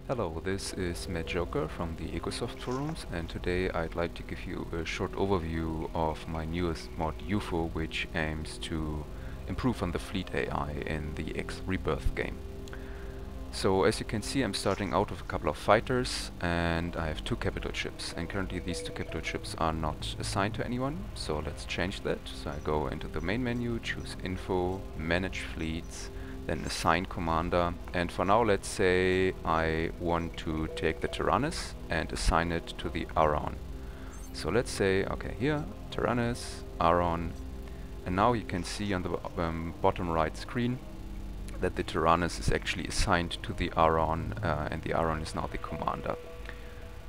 Hello, this is Matt Joker from the Ecosoft forums, and today I'd like to give you a short overview of my newest mod UFO, which aims to improve on the fleet AI in the Rebirth game. So as you can see, I'm starting out with a couple of fighters, and I have two capital ships, and currently these two capital ships are not assigned to anyone, so let's change that. So I go into the main menu, choose Info, Manage Fleets, then assign commander, and for now let's say I want to take the Tyrannus and assign it to the Aron. So let's say, okay, here, Tyrannus, Aron, and now you can see on the bottom right screen that the Tyrannus is actually assigned to the Aron, and the Aron is now the commander.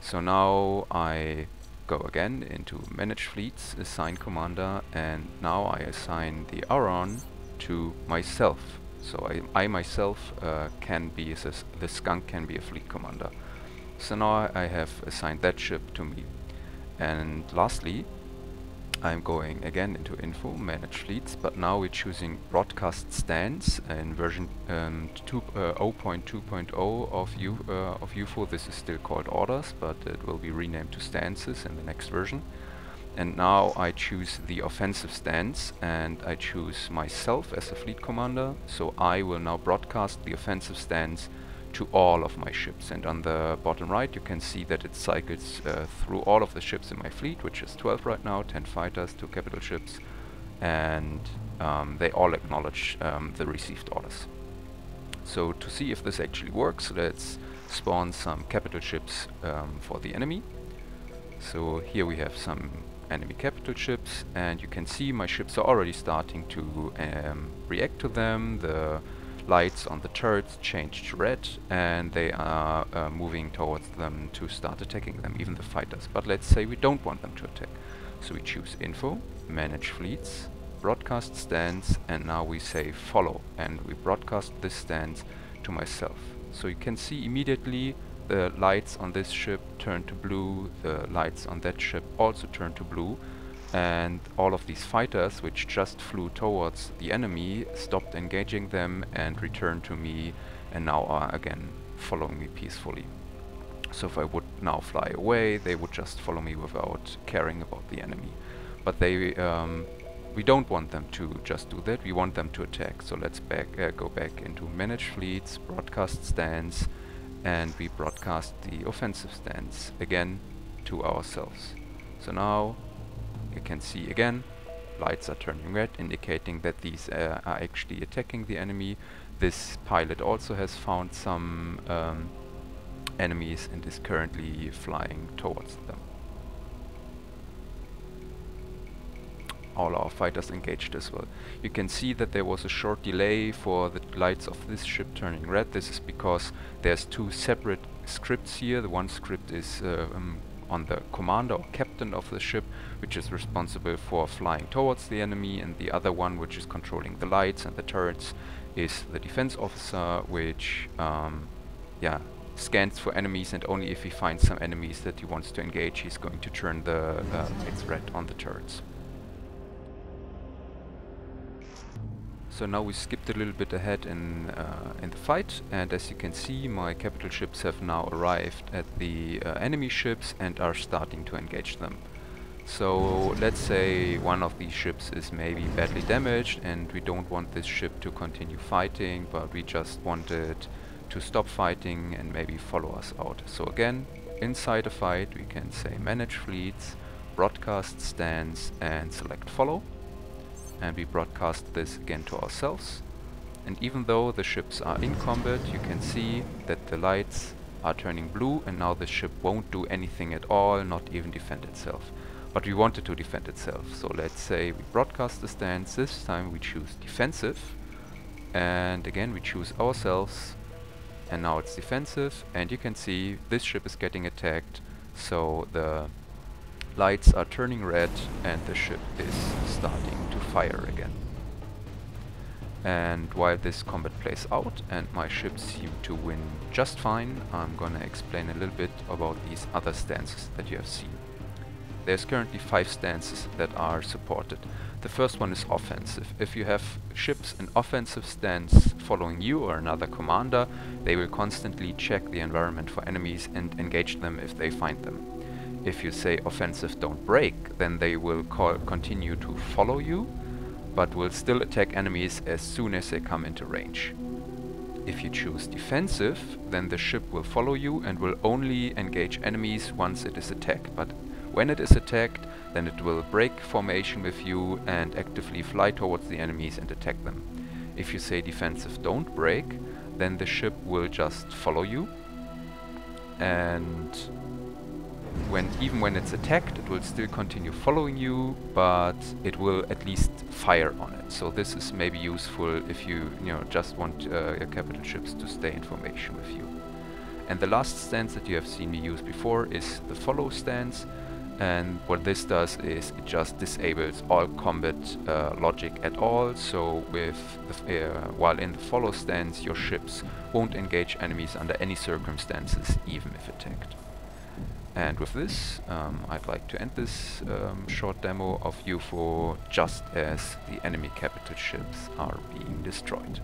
So now I go again into Manage Fleets, Assign Commander, and now I assign the Aron to myself. So I myself can be, the skunk can be a fleet commander. So now I have assigned that ship to me. And lastly, I'm going again into Info, Manage Fleets, but now we're choosing Broadcast Stance in version 0.2.0 of UFO. This is still called Orders, but it will be renamed to Stances in the next version. And now I choose the offensive stance, and I choose myself as a fleet commander, so I will now broadcast the offensive stance to all of my ships. And on the bottom right you can see that it cycles through all of the ships in my fleet, which is 12 right now, 10 fighters, 2 capital ships, and they all acknowledge the received orders. So to see if this actually works, let's spawn some capital ships for the enemy. So here we have some enemy capital ships, and you can see my ships are already starting to react to them. The lights on the turrets change to red, and they are moving towards them to start attacking them, even the fighters. But let's say we don't want them to attack. So we choose Info, Manage Fleets, Broadcast Stance, and now we say Follow, and we broadcast this stance to myself. So you can see immediately the lights on this ship turn to blue, the lights on that ship also turn to blue, and all of these fighters which just flew towards the enemy stopped engaging them and returned to me, and now are again following me peacefully. So if I would now fly away, they would just follow me without caring about the enemy. But they we don't want them to just do that, we want them to attack. So let's go back into Manage Fleets, Broadcast Stance, and we broadcast the offensive stance again to ourselves. So now you can see again lights are turning red, indicating that these are actually attacking the enemy. This pilot also has found some enemies and is currently flying towards them. All our fighters engaged as well. You can see that there was a short delay for the lights of this ship turning red. This is because there's two separate scripts here. The one script is on the commander or captain of the ship, which is responsible for flying towards the enemy, and the other one, which is controlling the lights and the turrets, is the defense officer, which scans for enemies, and only if he finds some enemies that he wants to engage, he's going to turn the lights red on the turrets. So now we skipped a little bit ahead in the fight, and as you can see, my capital ships have now arrived at the enemy ships and are starting to engage them. So let's say one of these ships is maybe badly damaged, and we don't want this ship to continue fighting, but we just want it to stop fighting and maybe follow us out. So again, inside a fight we can say Manage Fleets, Broadcast Stance, and select Follow. And we broadcast this again to ourselves, and even though the ships are in combat, you can see that the lights are turning blue, and now the ship won't do anything at all, not even defend itself. But we want it to defend itself, so let's say we broadcast the stance. This time we choose defensive, and again we choose ourselves, and now it's defensive, and you can see this ship is getting attacked, so the lights are turning red and the ship is starting to fire again. And while this combat plays out and my ships seem to win just fine, I'm gonna explain a little bit about these other stances that you have seen. There's currently 5 stances that are supported. The first one is offensive. If you have ships in offensive stance following you or another commander, they will constantly check the environment for enemies and engage them if they find them. If you say offensive don't break, then they will continue to follow you, but will still attack enemies as soon as they come into range. If you choose defensive, then the ship will follow you and will only engage enemies once it is attacked, but when it is attacked, then it will break formation with you and actively fly towards the enemies and attack them. If you say defensive don't break, then the ship will just follow you, and even when it's attacked, it will still continue following you, but it will at least fire on it. So this is maybe useful if you just want your capital ships to stay in formation with you. And the last stance that you have seen me use before is the follow stance. And what this does is it just disables all combat logic at all. So while in the follow stance, your ships won't engage enemies under any circumstances, even if attacked. And with this, I'd like to end this short demo of UFO just as the enemy capital ships are being destroyed.